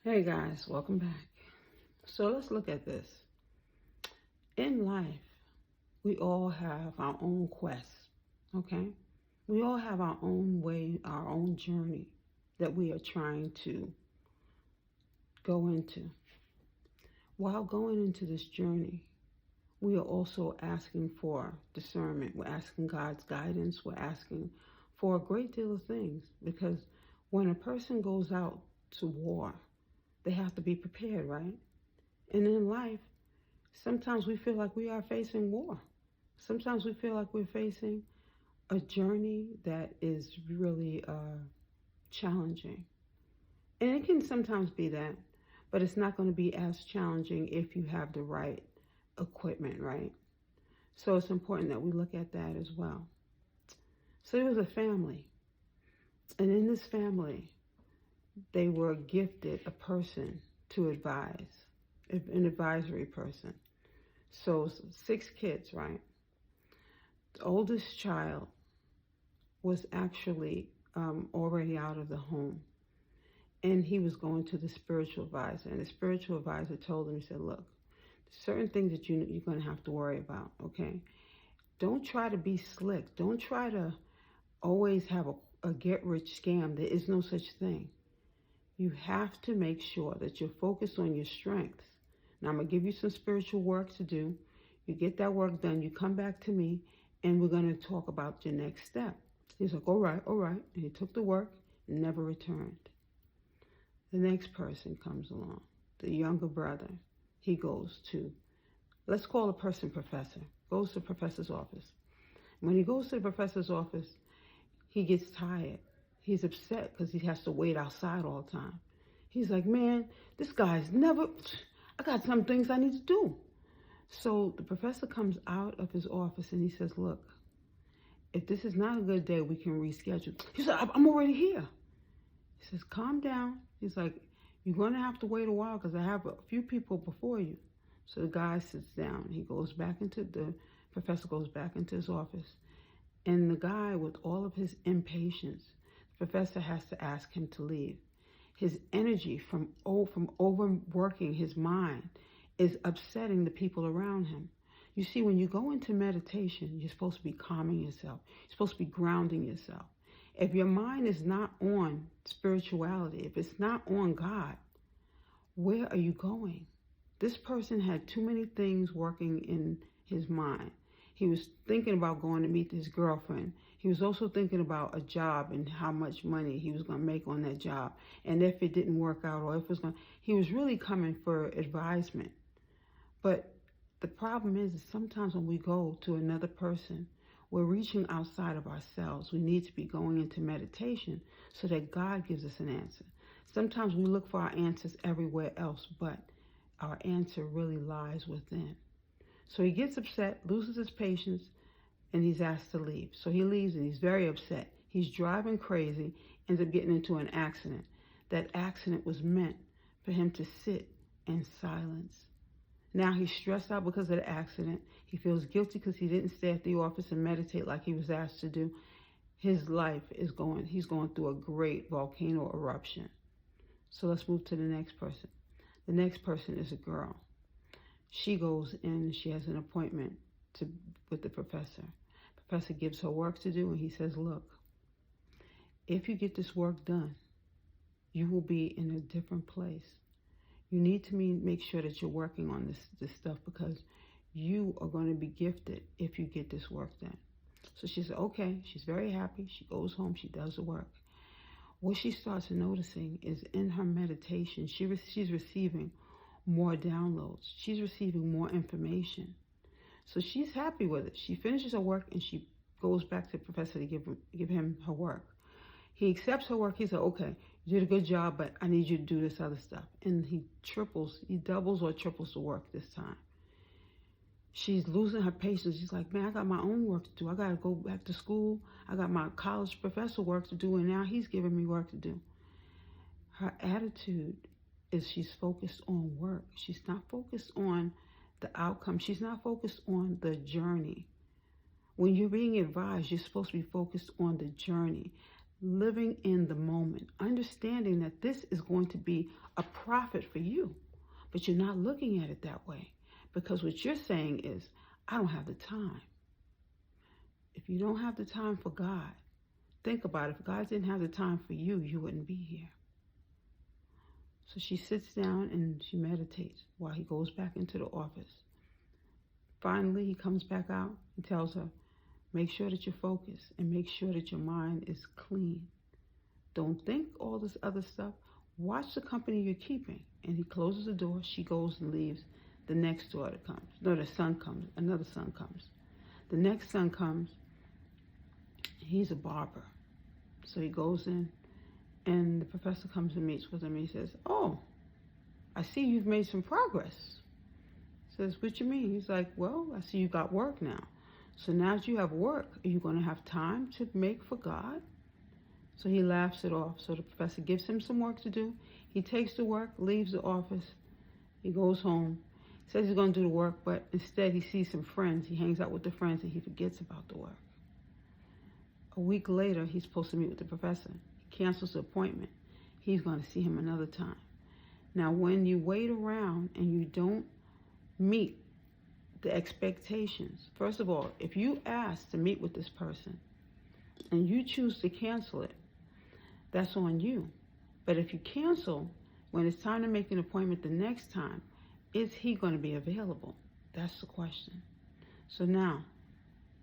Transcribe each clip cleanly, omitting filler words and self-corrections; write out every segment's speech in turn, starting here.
Hey guys, welcome back. So let's look at this. In life, we all have our own quest, okay? We all have our own way, our own journey that we are trying to go into. While going into this journey, we are also asking for discernment. We're asking God's guidance. We're asking for a great deal of things because when a person goes out to war, they have to be prepared, right? And in life, sometimes we feel like we are facing war. Sometimes we feel like we're facing a journey that is really challenging. And it can sometimes be that, but it's not going to be as challenging if you have the right equipment, right? So it's important that we look at that as well. So there was a family, and in this family, they were gifted a person to advise, an advisory person. So 6 kids, right? The oldest child was actually already out of the home, and he was going to the spiritual advisor. And the spiritual advisor told him, he said, look, certain things that you're going to have to worry about, okay? Don't try to be slick. Don't try to always have a get-rich scam. There is no such thing. You have to make sure that you're focused on your strengths. Now, I'm going to give you some spiritual work to do. You get that work done, you come back to me, and we're going to talk about your next step. He's like, all right, all right. And he took the work and never returned. The next person comes along, the younger brother. He goes to, let's call the person professor, goes to the professor's office. When he goes to the professor's office, he gets tired. He's upset because he has to wait outside all the time. He's like, man, this guy's never, I got some things I need to do. So the professor comes out of his office and he says, look, if this is not a good day, we can reschedule. He said, I'm already here. He says, calm down. He's like, you're going to have to wait a while because I have a few people before you. So the guy sits down. The professor goes back into his office. And the guy, with all of his impatience, the professor has to ask him to leave. His energy from overworking his mind is upsetting the people around him. You see, when you go into meditation, you're supposed to be calming yourself. You're supposed to be grounding yourself. If your mind is not on spirituality, if it's not on God, where are you going? This person had too many things working in his mind. He was thinking about going to meet his girlfriend. He was also thinking about a job and how much money he was going to make on that job. And if it didn't work out, or if it was going, he was really coming for advisement. But the problem is sometimes when we go to another person, we're reaching outside of ourselves. We need to be going into meditation so that God gives us an answer. Sometimes we look for our answers everywhere else, but our answer really lies within. So he gets upset, loses his patience, and he's asked to leave. So he leaves and he's very upset. He's driving crazy, ends up getting into an accident. That accident was meant for him to sit in silence. Now he's stressed out because of the accident. He feels guilty because he didn't stay at the office and meditate like he was asked to do. He's going through a great volcano eruption. So let's move to the next person. The next person is a girl. She goes in and she has an appointment with the professor. The professor gives her work to do and he says, look, if you get this work done, you will be in a different place. You need to make sure that you're working on this stuff because you are going to be gifted if you get this work done. So she said, okay. She's very happy. She goes home. She does the work. What she starts noticing is in her meditation, she's receiving more downloads. She's receiving more information. So she's happy with it. She finishes her work and she goes back to the professor to give him her work. He accepts her work. He said, okay, you did a good job, but I need you to do this other stuff. And he doubles or triples the work this time. She's losing her patience. She's like, man, I got my own work to do. I got to go back to school. I got my college professor work to do, and now he's giving me work to do. Her attitude is she's focused on work. She's not focused on the outcome. She's not focused on the journey. When you're being advised, you're supposed to be focused on the journey. living in the moment, understanding that this is going to be a profit for you, but you're not looking at it that way, because what you're saying is, I don't have the time. If you don't have the time for God, think about it. If God didn't have the time for you, you wouldn't be here. So she sits down and she meditates while he goes back into the office. Finally, he comes back out and tells her, make sure that you're focused and make sure that your mind is clean. Don't think all this other stuff. Watch the company you're keeping. And he closes the door. She goes and leaves. The next daughter comes. No, the son comes. Another son comes. The next son comes. He's a barber. So he goes in, and the professor comes and meets with him. And he says, oh, I see you've made some progress. Says, what you mean? He's like, well, I see you got work now. So now that you have work, are you going to have time to make for God? So he laughs it off. So the professor gives him some work to do. He takes the work, leaves the office. He goes home, says he's going to do the work, but instead he sees some friends. He hangs out with the friends and he forgets about the work. A week later, he's supposed to meet with the professor. He cancels the appointment. He's going to see him another time. Now, when you wait around and you don't meet the expectations, first of all, if you ask to meet with this person and you choose to cancel it, that's on you. But if you cancel, when it's time to make an appointment the next time, is he going to be available? That's the question. So now,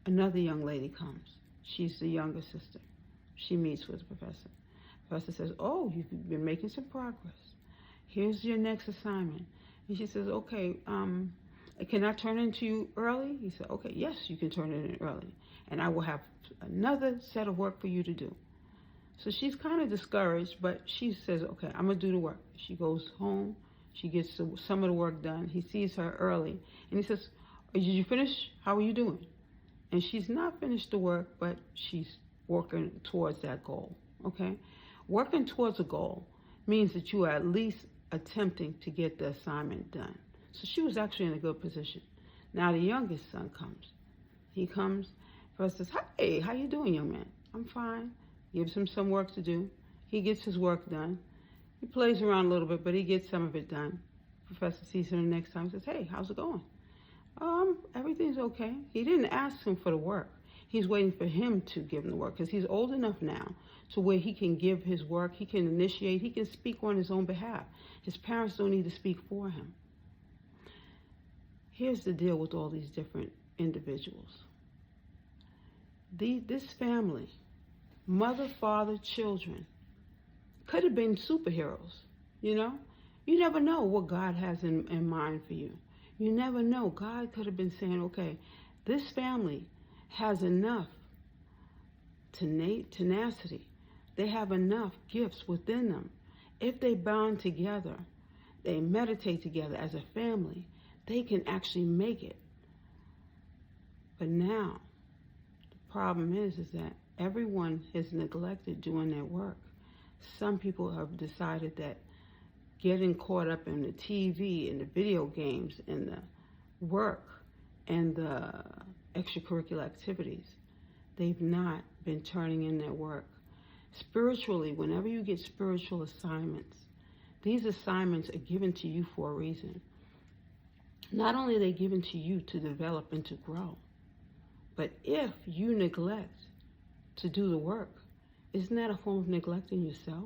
another young lady comes. She's the younger sister. She meets with the professor. The professor says, oh, you've been making some progress. Here's your next assignment. And she says, okay, can I turn it into you early? He said, okay, yes, you can turn it in early. And I will have another set of work for you to do. So she's kind of discouraged, but she says, okay, I'm going to do the work. She goes home. She gets some of the work done. He sees her early. And he says, did you finish? How are you doing? And she's not finished the work, but she's working towards that goal, okay? Working towards a goal means that you are at least attempting to get the assignment done. So she was actually in a good position. Now the youngest son comes. He comes, first says, hey, how you doing, young man? I'm fine. Gives him some work to do. He gets his work done. He plays around a little bit, but he gets some of it done. Professor sees him the next time and says, hey, how's it going? Everything's okay. He didn't ask him for the work. He's waiting for him to give him the work because he's old enough now to where he can give his work, he can initiate, he can speak on his own behalf. His parents don't need to speak for him. Here's the deal with all these different individuals. This family, mother, father, children, could have been superheroes, you know? You never know what God has in mind for you. You never know. God could have been saying, okay, this family has enough tenacity. They have enough gifts within them. If they bond together, they meditate together as a family, they can actually make it. But now, the problem is that everyone has neglected doing their work. Some people have decided that getting caught up in the TV and the video games and the work and the extracurricular activities, they've not been turning in their work. Spiritually, whenever you get spiritual assignments, these assignments are given to you for a reason. Not only are they given to you to develop and to grow, but if you neglect to do the work, isn't that a form of neglecting yourself?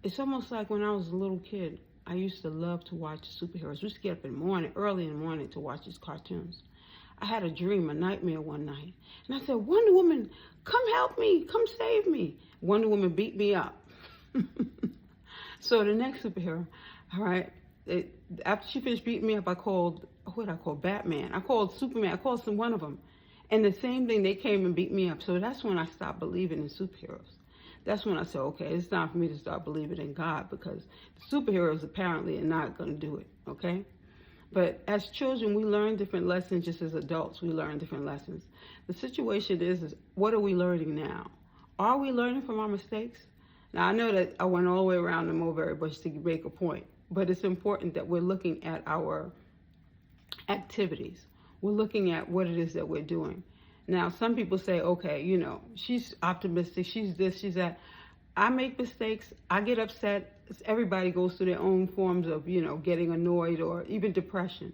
It's almost like when I was a little kid, I used to love to watch superheroes. We used to get up in the morning, early in the morning, to watch these cartoons. I had a dream, a nightmare one night. And I said, Wonder Woman, come help me, come save me. Wonder Woman beat me up. So the next superhero, all right, after she finished beating me up, I called, what did I call? Batman. I called Superman. I called one of them. And the same thing, they came and beat me up. So that's when I stopped believing in superheroes. That's when I said, okay, it's time for me to start believing in God, because the superheroes apparently are not going to do it, okay? But as children, we learn different lessons. Just as adults, we learn different lessons. The situation is what are we learning now? Are we learning from our mistakes? Now, I know that I went all the way around the mulberry bush to make a point, but it's important that we're looking at our activities. We're looking at what it is that we're doing. Now, some people say, okay, you know, she's optimistic, she's this, she's that. I make mistakes, I get upset. Everybody goes through their own forms of, you know, getting annoyed or even depression.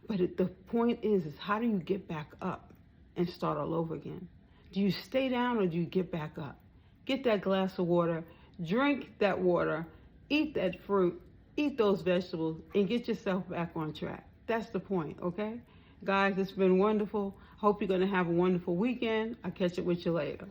But the point is how do you get back up and start all over again? Do you stay down or do you get back up? Get that glass of water, drink that water, eat that fruit, eat those vegetables, and get yourself back on track. That's the point, okay? Guys, it's been wonderful. Hope you're going to have a wonderful weekend. I'll catch up with you later.